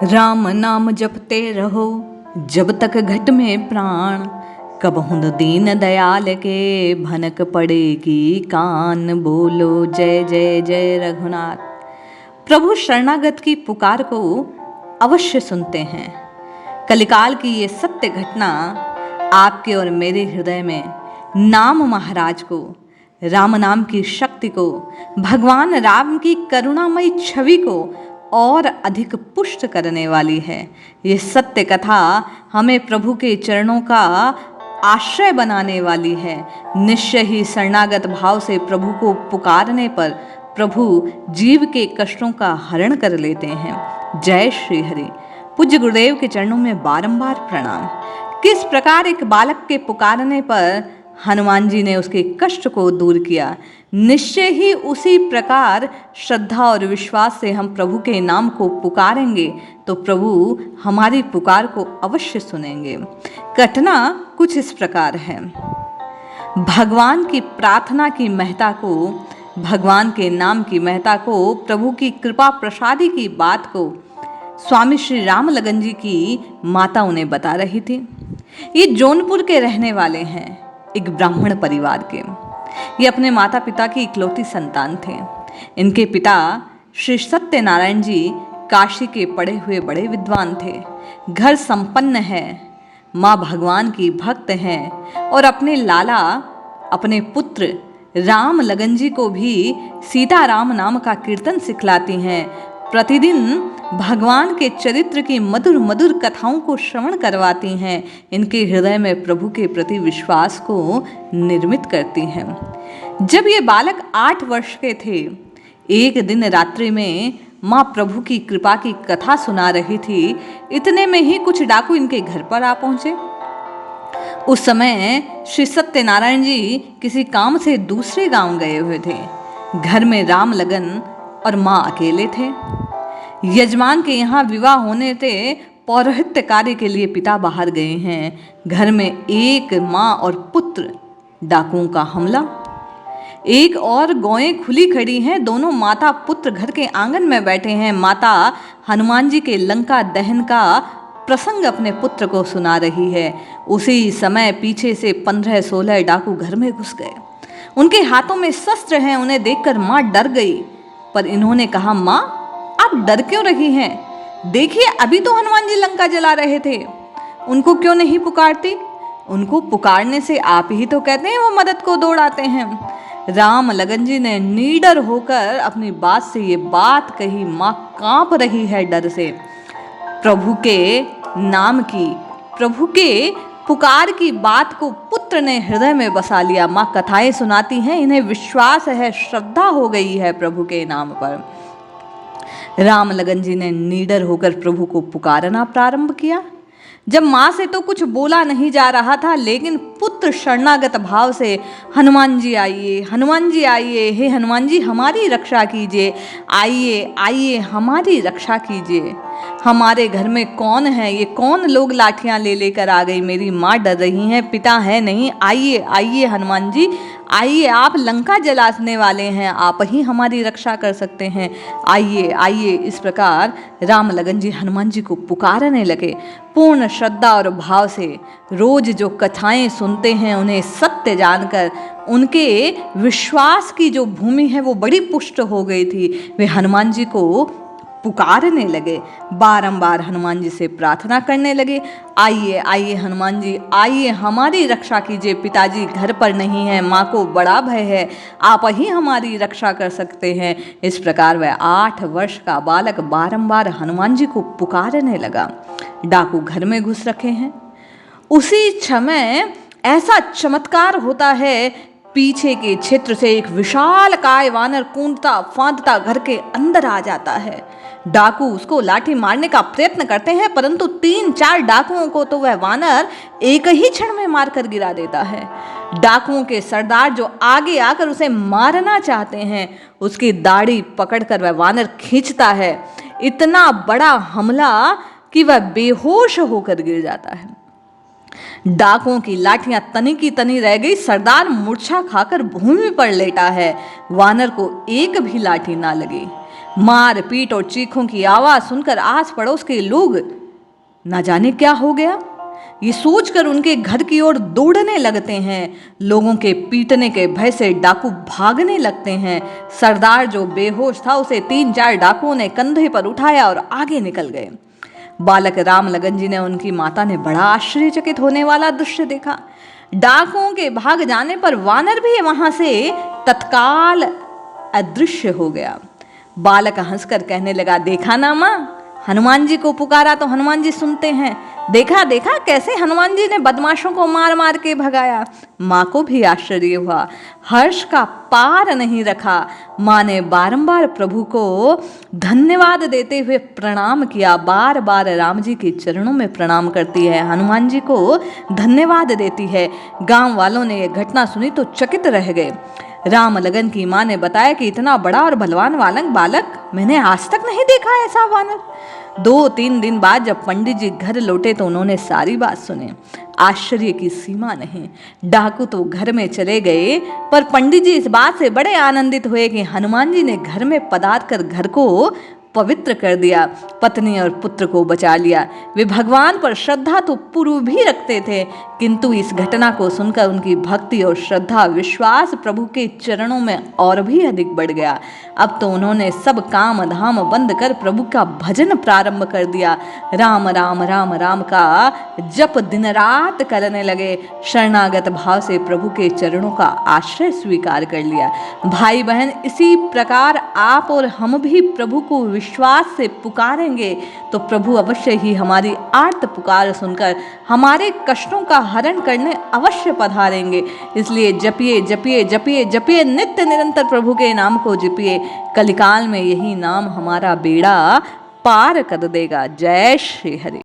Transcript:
राम नाम जपते रहो जब तक घट में प्राण, कबहुँ न दीन दयाल के भनक पड़ेगी कान। बोलो जय जय जय रघुनाथ। प्रभु शरणागत की पुकार को अवश्य सुनते हैं। कलिकाल की ये सत्य घटना आपके और मेरे हृदय में नाम महाराज को, राम नाम की शक्ति को, भगवान राम की करुणामयी छवि को और अधिक पुष्ट करने वाली है। ये सत्य कथा हमें प्रभु के चरणों का आश्रय बनाने वाली है। निश्चय ही शरणागत भाव से प्रभु को पुकारने पर प्रभु जीव के कष्टों का हरण कर लेते हैं। जय श्री हरि। पूज्य गुरुदेव के चरणों में बारंबार प्रणाम। किस प्रकार एक बालक के पुकारने पर हनुमान जी ने उसके कष्ट को दूर किया, निश्चय ही उसी प्रकार श्रद्धा और विश्वास से हम प्रभु के नाम को पुकारेंगे तो प्रभु हमारी पुकार को अवश्य सुनेंगे। घटना कुछ इस प्रकार है। भगवान की प्रार्थना की महत्ता को, भगवान के नाम की महत्ता को, प्रभु की कृपा प्रसादी की बात को स्वामी श्री राम लगन जी की माता उन्हें बता रही थी। ये जौनपुर के रहने वाले हैं, एक ब्राह्मण परिवार के। ये अपने माता पिता की इकलौती संतान थे। इनके पिता श्री सत्यनारायण जी काशी के पढ़े हुए बड़े विद्वान थे। घर संपन्न है, माँ भगवान की भक्त हैं और अपने लाला, अपने पुत्र राम लगन जी को भी सीताराम नाम का कीर्तन सिखलाती हैं। प्रतिदिन भगवान के चरित्र की मधुर मधुर कथाओं को श्रवण करवाती हैं। इनके हृदय में प्रभु के प्रति विश्वास को निर्मित करती हैं। जब ये बालक 8 वर्ष के थे, एक दिन रात्रि में माँ प्रभु की कृपा की कथा सुना रही थी। इतने में ही कुछ डाकू इनके घर पर आ पहुंचे। उस समय श्री सत्यनारायण जी किसी काम से दूसरे गांव गए हुए थे। घर में राम लगन और माँ अकेले थे। यजमान के यहाँ विवाह होने से पौरोहित्य कार्य के लिए पिता बाहर गए हैं। घर में एक माँ और पुत्र। डाकुओं का हमला। एक और गौएं खुली खड़ी हैं। दोनों माता पुत्र घर के आंगन में बैठे हैं। माता हनुमान जी के लंका दहन का प्रसंग अपने पुत्र को सुना रही है। उसी समय पीछे से 15-16 डाकू घर में घुस गए। उनके हाथों में शस्त्र हैं। उन्हें देखकर माँ डर गई, पर इन्होंने कहा, माँ आप डर क्यों रही हैं? देखिए अभी तो हनुमान जी लंका जला रहे थे, उनको क्यों नहीं पुकारती? उनको पुकारने से आप ही तो कहते हैं वो मदद को दौड़ाते हैं। राम लगन जी ने निडर होकर अपनी बात से ये बात कही। माँ कांप रही है डर से। प्रभु के नाम की, प्रभु के पुकार की बात को पुत्र ने हृदय में बसा लिया। माँ कथाएं सुनाती हैं, इन्हें विश्वास है, श्रद्धा हो गई है प्रभु के नाम पर। राम लगन जी ने निडर होकर प्रभु को पुकारना प्रारंभ किया। जब माँ से तो कुछ बोला नहीं जा रहा था, लेकिन पुत्र शरणागत भाव से हनुमान जी आइए, हनुमान जी आइए, हे हनुमान जी हमारी रक्षा कीजिए, आइए आइए हमारी रक्षा कीजिए। हमारे घर में कौन है? ये कौन लोग लाठियां ले लेकर आ गई? मेरी माँ डर रही हैं, पिता है नहीं। आइए आइए हनुमान जी आइए, आप लंका जलाने वाले हैं, आप ही हमारी रक्षा कर सकते हैं। आइए आइए। इस प्रकार राम लगन जी हनुमान जी को पुकारने लगे। पूर्ण श्रद्धा और भाव से रोज जो कथाएं सुनते हैं, उन्हें सत्य जानकर उनके विश्वास की जो भूमि है वो बड़ी पुष्ट हो गई थी। वे हनुमान जी को पुकारने लगे, बारंबार हनुमान जी से प्रार्थना करने लगे, आइए आइए हनुमान जी आइए हमारी रक्षा कीजिए। पिताजी घर पर नहीं है, माँ को बड़ा भय है, आप ही हमारी रक्षा कर सकते हैं। इस प्रकार वह 8 वर्ष का बालक बारंबार हनुमान जी को पुकारने लगा। डाकू घर में घुस रखे हैं। उसी समय ऐसा चमत्कार होता है, पीछे के क्षेत्र से एक विशाल काय वानर कूदता फांदता घर के अंदर आ जाता है। डाकू उसको लाठी मारने का प्रयत्न करते हैं, परंतु 3-4 डाकुओं को तो वह वानर एक ही क्षण में मारकर गिरा देता है। डाकुओं के सरदार जो आगे आकर उसे मारना चाहते हैं, उसकी दाढ़ी पकड़कर वह वानर खींचता है। इतना बड़ा हमला कि वह बेहोश होकर गिर जाता है। डाकुओं की लाठियां तनी की तनी रह गई। सरदार मूर्छा खाकर भूमि पर लेटा है। वानर को एक भी लाठी ना लगी। मार पीट और चीखों की आवाज सुनकर आस पड़ोस के लोग न जाने क्या हो गया ये सोचकर उनके घर की ओर दौड़ने लगते हैं। लोगों के पीटने के भय से डाकू भागने लगते हैं। सरदार जो बेहोश था उसे 3-4 डाकुओं ने कंधे पर उठाया और आगे निकल गए। बालक राम लगन जी ने उनकी माता ने बड़ा आश्चर्यचकित होने वाला दृश्य देखा। डाकुओं के भाग जाने पर वानर भी वहां से तत्काल अदृश्य हो गया। बालक हंसकर कहने लगा, देखा ना माँ, हनुमान जी को पुकारा तो हनुमान जी सुनते हैं। देखा देखा कैसे हनुमान जी ने बदमाशों को मार मार के भगाया। माँ को भी आश्चर्य हुआ, हर्ष का पार नहीं रखा। माँ ने बारंबार प्रभु को धन्यवाद देते हुए प्रणाम किया। बार बार राम जी के चरणों में प्रणाम करती है, हनुमान जी को धन्यवाद देती है। गांव वालों ने यह घटना सुनी तो चकित रह गए। राम लगन की माँ ने बताया कि इतना बड़ा और बलवान बालक मैंने आज तक नहीं देखा ऐसा वानर। 2-3 दिन बाद जब पंडित जी घर लौटे तो उन्होंने सारी बात सुनी। आश्चर्य की सीमा नहीं। डाकू तो घर में चले गए, पर पंडित जी इस बात से बड़े आनंदित हुए कि हनुमान जी ने घर में पधार कर घर को पवित्र कर दिया, पत्नी और पुत्र को बचा लिया। वे भगवान पर श्रद्धा तो पूर्व भी रखते थे, किंतु इस घटना को सुनकर उनकी भक्ति और श्रद्धा विश्वास प्रभु के चरणों में और भी अधिक बढ़ गया। अब तो उन्होंने सब काम धाम बंद कर प्रभु का भजन प्रारंभ कर दिया। राम राम राम राम का जप दिन रात करने लगे। शरणागत भाव से प्रभु के चरणों का आश्रय स्वीकार कर लिया। भाई बहन, इसी प्रकार आप और हम भी प्रभु को विश्वास से पुकारेंगे तो प्रभु अवश्य ही हमारी आर्त पुकार सुनकर हमारे कष्टों का हरण करने अवश्य पधारेंगे। इसलिए जपिए जपिए जपिए जपिए, नित्य निरंतर प्रभु के नाम को जपिए। कलिकाल में यही नाम हमारा बेड़ा पार कर देगा। जय श्री हरि।